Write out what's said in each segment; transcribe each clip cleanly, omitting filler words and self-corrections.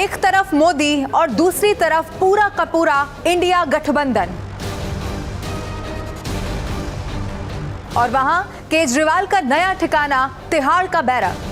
एक तरफ मोदी और दूसरी तरफ पूरा का पूरा इंडिया गठबंधन, और वहां केजरीवाल का नया ठिकाना तिहाड़ का बैरक।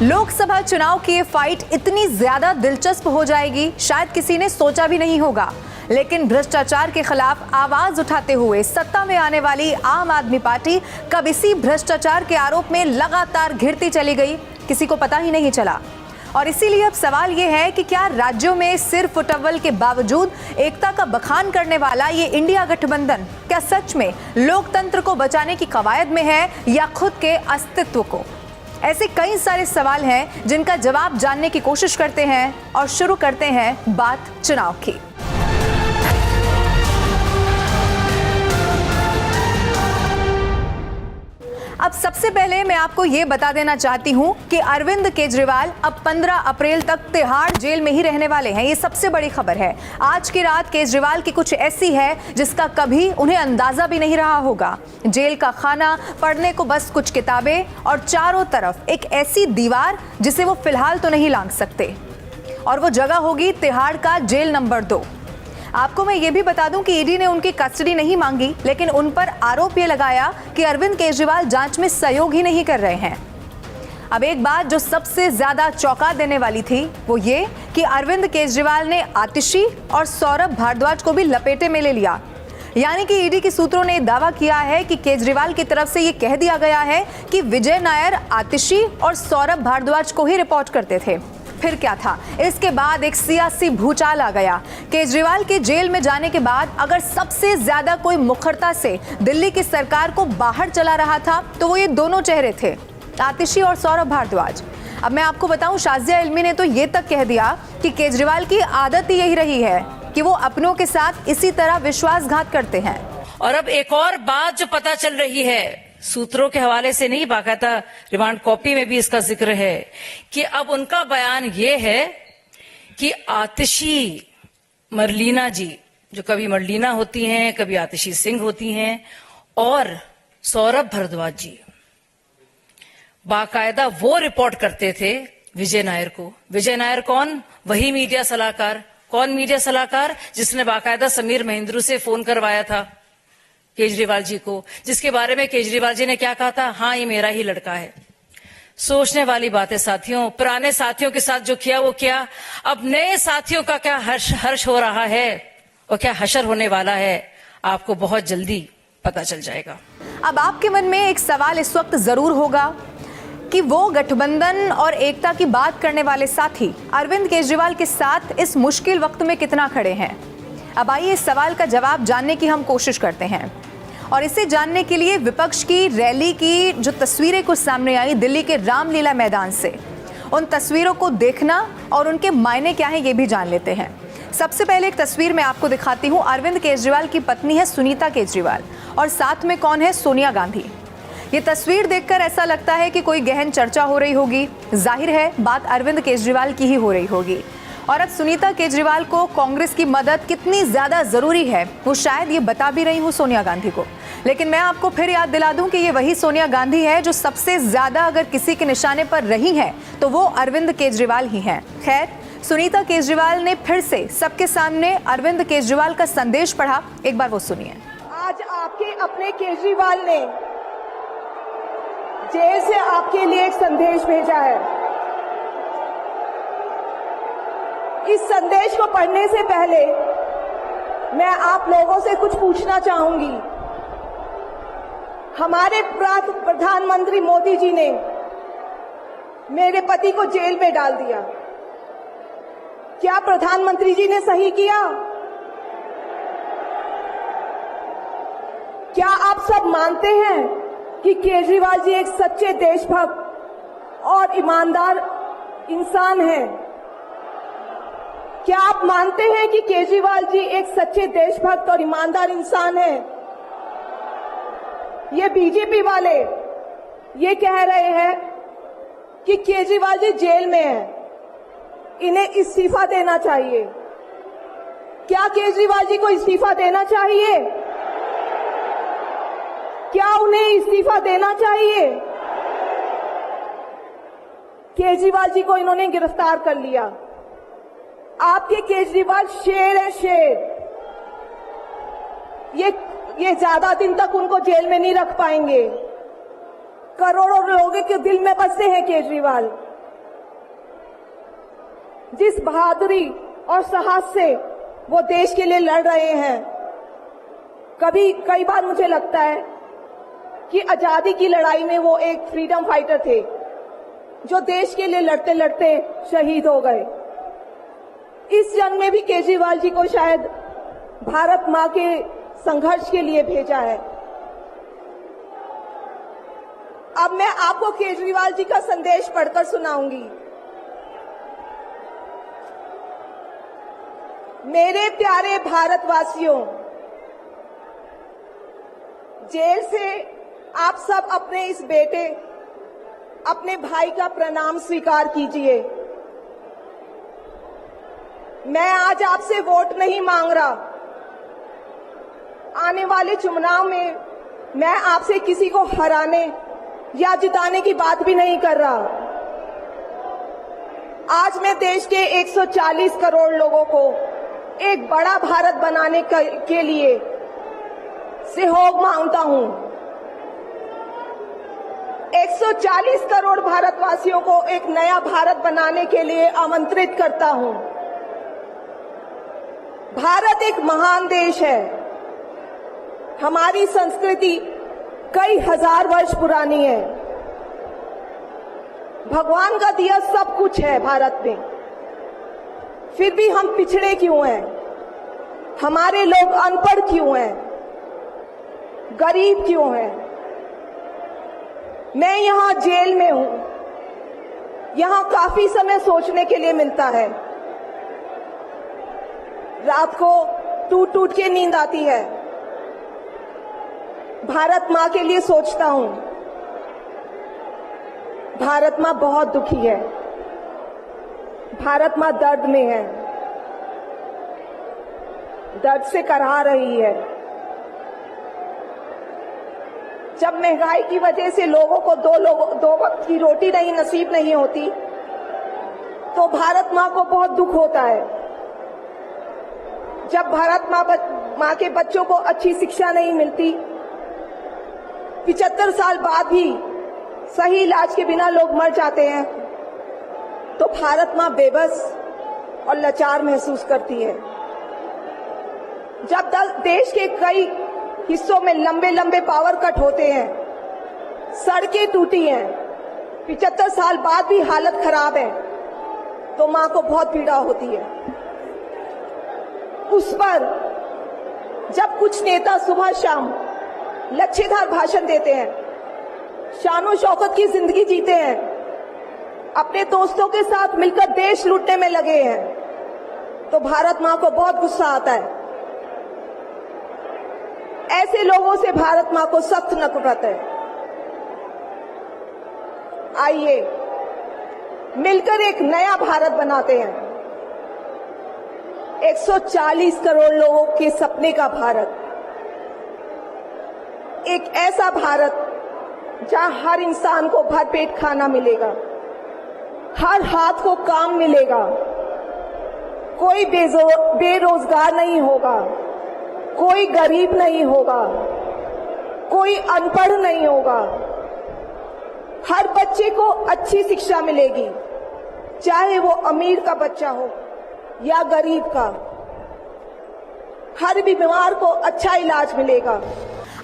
लोकसभा चुनाव की ये फाइट इतनी ज्यादा दिलचस्प हो जाएगी शायद किसी ने सोचा भी नहीं होगा। लेकिन भ्रष्टाचार के खिलाफ आवाज उठाते हुए सत्ता में आने वाली आम आदमी पार्टी कब इसी भ्रष्टाचार के आरोप में लगातार घिरती चली गई, किसी को पता ही नहीं चला। और इसीलिए अब सवाल ये है कि क्या राज्यों में सिर फुटअव्वल के बावजूद एकता का बखान करने वाला ये इंडिया गठबंधन क्या सच में लोकतंत्र को बचाने की कवायद में है या खुद के अस्तित्व को? ऐसे कई सारे सवाल हैं जिनका जवाब जानने की कोशिश करते हैं और शुरू करते हैं बात चुनाव की। अब सबसे पहले मैं आपको यह बता देना चाहती हूं कि अरविंद केजरीवाल अब 15 अप्रैल तक तिहाड़ जेल में ही रहने वाले हैं। ये सबसे बड़ी खबर है। आज की रात केजरीवाल की कुछ ऐसी है जिसका कभी उन्हें अंदाजा भी नहीं रहा होगा। जेल का खाना, पढ़ने को बस कुछ किताबें और चारों तरफ एक ऐसी दीवार जिसे वो फिलहाल तो नहीं लांघ सकते, और वो जगह होगी तिहाड़ का जेल नंबर 2। आपको मैं ये भी बता दूं कि ईडी ने उनकी कस्टडी नहीं मांगी, लेकिन उन पर आरोप ये लगाया कि अरविंद केजरीवाल जांच में सहयोग ही नहीं कर रहे हैं। अब एक बात जो सबसे ज्यादा चौंका देने वाली थी वो ये कि अरविंद केजरीवाल ने आतिशी और सौरभ भारद्वाज को भी लपेटे में ले लिया। यानी कि ईडी के सूत्रों ने दावा किया है कि केजरीवाल की तरफ से ये कह दिया गया है कि विजय नायर आतिशी और सौरभ भारद्वाज को ही रिपोर्ट करते थे। फिर क्या था? इसके बाद एक सियासी भूचाल आ गया। केजरीवाल के जेल में जाने के बाद अगर सबसे ज्यादा कोई मुखरता से दिल्ली की सरकार को बाहर चला रहा था तो वो ये दोनों चेहरे थे, आतिशी और सौरभ भारद्वाज। अब मैं आपको बताऊं, शाजिया इल्मी ने तो ये तक कह दिया कि केजरीवाल की आदत ही यही रही है कि वो अपनों के साथ इसी तरह विश्वासघात करते हैं। और अब एक और बात जो पता चल रही है, सूत्रों के हवाले से नहीं, बाकायदा रिमांड कॉपी में भी इसका जिक्र है कि अब उनका बयान ये है कि आतिशी मरलीना जी, जो कभी मरलीना होती हैं कभी आतिशी सिंह होती हैं, और सौरभ भारद्वाज जी बाकायदा वो रिपोर्ट करते थे विजय नायर को। विजय नायर कौन? वही मीडिया सलाहकार। कौन मीडिया सलाहकार? जिसने बाकायदा समीर महेंद्रू से फोन करवाया था केजरीवाल जी को, जिसके बारे में केजरीवाल जी ने क्या कहा था? हाँ, ये मेरा ही लड़का है। सोचने वाली बात है साथियों। पुराने साथियों के साथ जो किया वो किया, अब नए साथियों का क्या हर्ष हो रहा है और क्या हशर होने वाला है, आपको बहुत जल्दी पता चल जाएगा। अब आपके मन में एक सवाल इस वक्त जरूर होगा कि वो गठबंधन और एकता की बात करने वाले साथी अरविंद केजरीवाल के साथ इस मुश्किल वक्त में कितना खड़े हैं। अब आइए इस सवाल का जवाब जानने की हम कोशिश करते हैं, और इसे जानने के लिए विपक्ष की रैली की जो तस्वीरें कुछ सामने आई दिल्ली के रामलीला मैदान से, उन तस्वीरों को देखना और उनके मायने क्या हैं ये भी जान लेते हैं। सबसे पहले एक तस्वीर मैं आपको दिखाती हूँ। अरविंद केजरीवाल की पत्नी है सुनीता केजरीवाल और साथ में कौन है? सोनिया गांधी। ये तस्वीर देखकर ऐसा लगता है कि कोई गहन चर्चा हो रही होगी। जाहिर है बात अरविंद केजरीवाल की ही हो रही होगी। और अब सुनीता केजरीवाल को कांग्रेस की मदद कितनी ज्यादा जरूरी है वो शायद ये बता भी रही हूँ सोनिया गांधी को। लेकिन मैं आपको फिर याद दिला दूं कि ये वही सोनिया गांधी है जो सबसे ज्यादा अगर किसी के निशाने पर रही है तो वो अरविंद केजरीवाल ही हैं। खैर, सुनीता केजरीवाल ने फिर से सबके सामने अरविंद केजरीवाल का संदेश पढ़ा। एक बार वो सुनिए। आज आपके अपने केजरीवाल ने जेल से आपके लिए एक संदेश भेजा है। इस संदेश को पढ़ने से पहले मैं आप लोगों से कुछ पूछना चाहूंगी। हमारे प्रधानमंत्री मोदी जी ने मेरे पति को जेल में डाल दिया। क्या प्रधानमंत्री जी ने सही किया? क्या आप सब मानते हैं कि केजरीवाल जी एक सच्चे देशभक्त और ईमानदार इंसान हैं? क्या आप मानते हैं कि केजरीवाल जी एक सच्चे देशभक्त और ईमानदार इंसान हैं? ये बीजेपी वाले ये कह रहे हैं कि केजरीवाल जी जेल में हैं, इन्हें इस्तीफा देना चाहिए। क्या केजरीवाल जी को इस्तीफा देना चाहिए? क्या उन्हें इस्तीफा देना चाहिए? केजरीवाल जी को इन्होंने गिरफ्तार कर लिया। आपके केजरीवाल शेर है, शेर। ये ज्यादा दिन तक उनको जेल में नहीं रख पाएंगे। करोड़ों लोगों के दिल में बसते हैं केजरीवाल। जिस बहादुरी और साहस से वो देश के लिए लड़ रहे हैं, कई बार मुझे लगता है कि आजादी की लड़ाई में वो एक फ्रीडम फाइटर थे जो देश के लिए लड़ते लड़ते शहीद हो गए। इस जंग में भी केजरीवाल जी को शायद भारत मां के संघर्ष के लिए भेजा है। अब मैं आपको केजरीवाल जी का संदेश पढ़कर सुनाऊंगी। मेरे प्यारे भारतवासियों, जेल से आप सब अपने इस बेटे, अपने भाई का प्रणाम स्वीकार कीजिए। मैं आज आपसे वोट नहीं मांग रहा। आने वाले चुनाव में मैं आपसे किसी को हराने या जिताने की बात भी नहीं कर रहा। आज मैं देश के 140 करोड़ लोगों को एक बड़ा भारत बनाने के लिए सहयोग मांगता हूं। 140 करोड़ भारतवासियों को एक नया भारत बनाने के लिए आमंत्रित करता हूं। भारत एक महान देश है। हमारी संस्कृति कई हजार वर्ष पुरानी है। भगवान का दिया सब कुछ है भारत में, फिर भी हम पिछड़े क्यों हैं? हमारे लोग अनपढ़ क्यों हैं? गरीब क्यों हैं? मैं यहां जेल में हूं। यहां काफी समय सोचने के लिए मिलता है। रात को टूट टूट के नींद आती है। भारत मां के लिए सोचता हूं। भारत मां बहुत दुखी है। भारत मां दर्द में है, दर्द से कराह रही है। जब महंगाई की वजह से लोगों को दो वक्त की रोटी नसीब नहीं होती, तो भारत मां को बहुत दुख होता है। जब भारत मां के बच्चों को अच्छी शिक्षा नहीं मिलती, 75 साल बाद भी सही इलाज के बिना लोग मर जाते हैं, तो भारत मां बेबस और लाचार महसूस करती है। जब देश के कई हिस्सों में लंबे लंबे पावर कट होते हैं, सड़कें टूटी हैं, 75 साल बाद भी हालत खराब है, तो मां को बहुत पीड़ा होती है। उस पर जब कुछ नेता सुबह शाम लच्छेदार भाषण देते हैं, शानो शौकत की जिंदगी जीते हैं, अपने दोस्तों के साथ मिलकर देश लूटने में लगे हैं, तो भारत मां को बहुत गुस्सा आता है। ऐसे लोगों से भारत मां को सख्त नफरत है। आइए मिलकर एक नया भारत बनाते हैं। 140 करोड़ लोगों के सपने का भारत, एक ऐसा भारत जहां हर इंसान को भरपेट खाना मिलेगा, हर हाथ को काम मिलेगा, कोई बेरोजगार नहीं होगा, कोई गरीब नहीं होगा, कोई अनपढ़ नहीं होगा, हर बच्चे को अच्छी शिक्षा मिलेगी, चाहे वो अमीर का बच्चा हो या गरीब का। हर बीमार को अच्छा इलाज मिलेगा।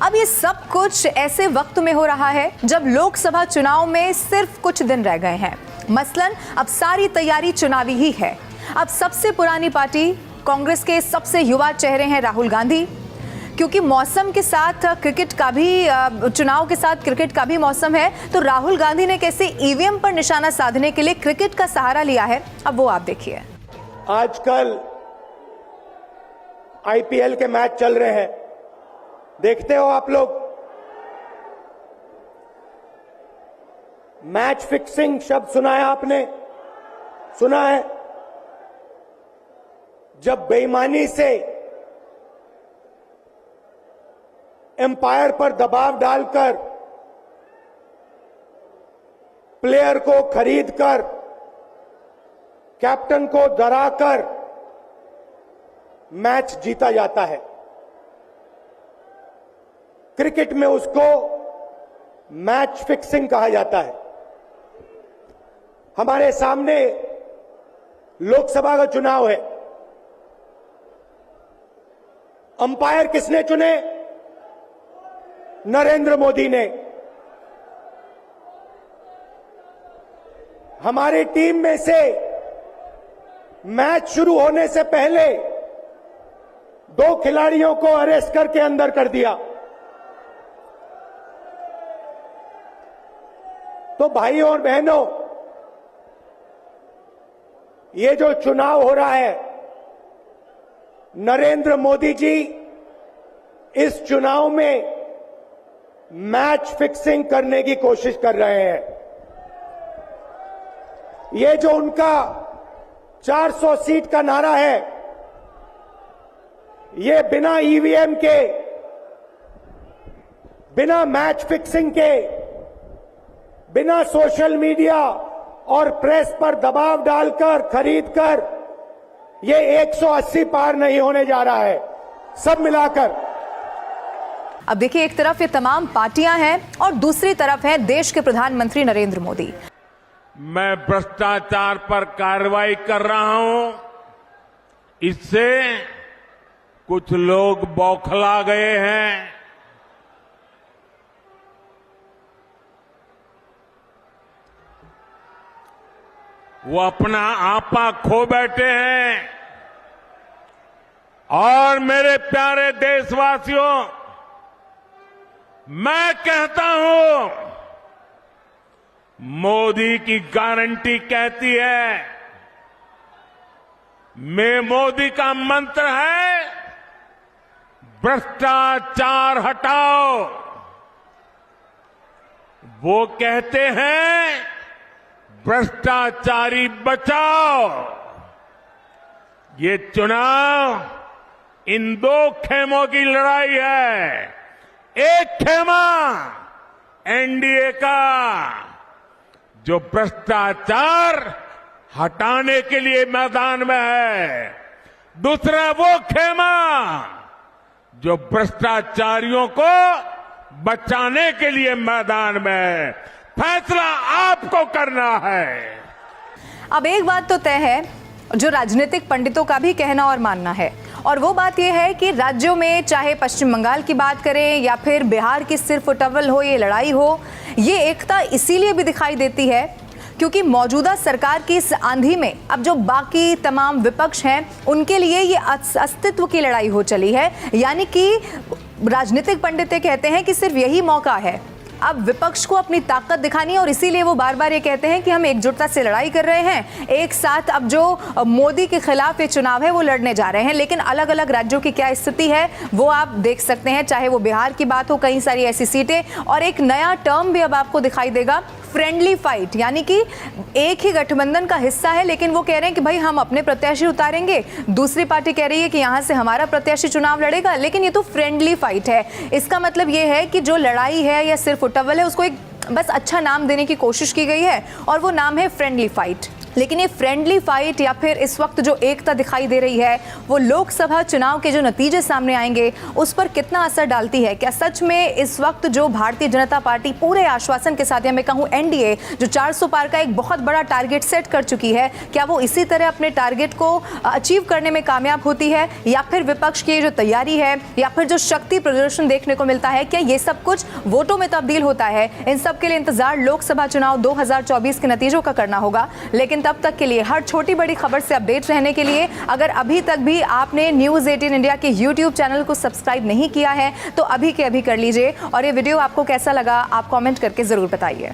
अब ये सब कुछ ऐसे वक्त में हो रहा है जब लोकसभा चुनाव में सिर्फ कुछ दिन रह गए हैं। मसलन अब सारी तैयारी चुनावी ही है। अब सबसे पुरानी पार्टी कांग्रेस के सबसे युवा चेहरे हैं राहुल गांधी। क्योंकि मौसम के साथ क्रिकेट का भी, चुनाव के साथ क्रिकेट का भी मौसम है, तो राहुल गांधी ने कैसे ईवीएम पर निशाना साधने के लिए क्रिकेट का सहारा लिया है, अब वो आप देखिए। आजकल आईपीएल के मैच चल रहे हैं, देखते हो आप लोग। मैच फिक्सिंग शब्द सुना है आपने? सुना है? जब बेईमानी से एम्पायर पर दबाव डालकर प्लेयर को खरीदकर, कैप्टन को डराकर मैच जीता जाता है। क्रिकेट में उसको मैच फिक्सिंग कहा जाता है। हमारे सामने लोकसभा का चुनाव है। अंपायर किसने चुने? नरेंद्र मोदी ने। हमारी टीम में से मैच शुरू होने से पहले 2 खिलाड़ियों को अरेस्ट करके अंदर कर दिया। तो भाइयों और बहनों, ये जो चुनाव हो रहा है, नरेंद्र मोदी जी इस चुनाव में मैच फिक्सिंग करने की कोशिश कर रहे हैं। ये जो उनका 400 सीट का नारा है, ये बिना ईवीएम के, बिना मैच फिक्सिंग के, बिना सोशल मीडिया और प्रेस पर दबाव डालकर, खरीदकर, ये 180 पार नहीं होने जा रहा है, सब मिलाकर। अब देखिए, एक तरफ ये तमाम पार्टियां हैं और दूसरी तरफ है देश के प्रधानमंत्री नरेंद्र मोदी। मैं भ्रष्टाचार पर कार्रवाई कर रहा हूं, इससे कुछ लोग बौखला गए हैं। वो अपना आपा खो बैठे हैं। और मेरे प्यारे देशवासियों, मैं कहता हूं, मोदी की गारंटी कहती है, मोदी का मंत्र है, भ्रष्टाचार हटाओ। वो कहते हैं, भ्रष्टाचारी बचाओ। ये चुनाव इन 2 खेमों की लड़ाई है। एक खेमा एनडीए का, जो भ्रष्टाचार हटाने के लिए मैदान में है। दूसरा वो खेमा जो भ्रष्टाचारियों को बचाने के लिए मैदान में है। फैसला आपको करना है। अब एक बात तो तय है, जो राजनीतिक पंडितों का भी कहना और मानना है, और वो बात यह है कि राज्यों में, चाहे पश्चिम बंगाल की बात करें या फिर बिहार की सिर्फ उटव्वल हो, ये लड़ाई हो, ये एकता इसीलिए भी दिखाई देती है क्योंकि मौजूदा सरकार की इस आंधी में अब जो बाकी तमाम विपक्ष हैं, उनके लिए ये अस्तित्व की लड़ाई हो चली है। यानी कि राजनीतिक पंडित कहते हैं कि सिर्फ यही मौका है अब विपक्ष को अपनी ताकत दिखानी है, और इसीलिए वो बार बार ये कहते हैं कि हम एकजुटता से लड़ाई कर रहे हैं, एक साथ अब जो मोदी के खिलाफ ये चुनाव है वो लड़ने जा रहे हैं। लेकिन अलग अलग राज्यों की क्या स्थिति है वो आप देख सकते हैं, चाहे वो बिहार की बात हो, कई सारी ऐसी सीटें, और एक नया टर्म भी अब आपको दिखाई देगा, फ्रेंडली फाइट। यानी कि एक ही गठबंधन का हिस्सा है, लेकिन वो कह रहे हैं कि भाई हम अपने प्रत्याशी उतारेंगे, दूसरी पार्टी कह रही है कि यहां से हमारा प्रत्याशी चुनाव लड़ेगा, लेकिन ये तो फ्रेंडली फाइट है। इसका मतलब ये है कि जो लड़ाई है या सिर्फ उटव्वल है, उसको एक बस अच्छा नाम देने की कोशिश की गई है, और वो नाम है फ्रेंडली फाइट। लेकिन ये फ्रेंडली फाइट या फिर इस वक्त जो एकता दिखाई दे रही है, वो लोकसभा चुनाव के जो नतीजे सामने आएंगे उस पर कितना असर डालती है। क्या सच में इस वक्त जो भारतीय जनता पार्टी पूरे आश्वासन के साथ, या मैं कहूँ एनडीए, जो 400 पार का एक बहुत बड़ा टारगेट सेट कर चुकी है, क्या वो इसी तरह अपने टारगेट को अचीव करने में कामयाब होती है, या फिर विपक्ष की जो तैयारी है या फिर जो शक्ति प्रदर्शन देखने को मिलता है, क्या ये सब कुछ वोटों में तब्दील होता है? इन सब के लिए इंतजार लोकसभा चुनाव 2024 के नतीजों का करना होगा। लेकिन तब तक के लिए हर छोटी बड़ी खबर से अपडेट रहने के लिए अगर अभी तक भी आपने न्यूज़ 18 इंडिया के YouTube चैनल को सब्सक्राइब नहीं किया है तो अभी के अभी कर लीजिए। और ये वीडियो आपको कैसा लगा आप कमेंट करके जरूर बताइए।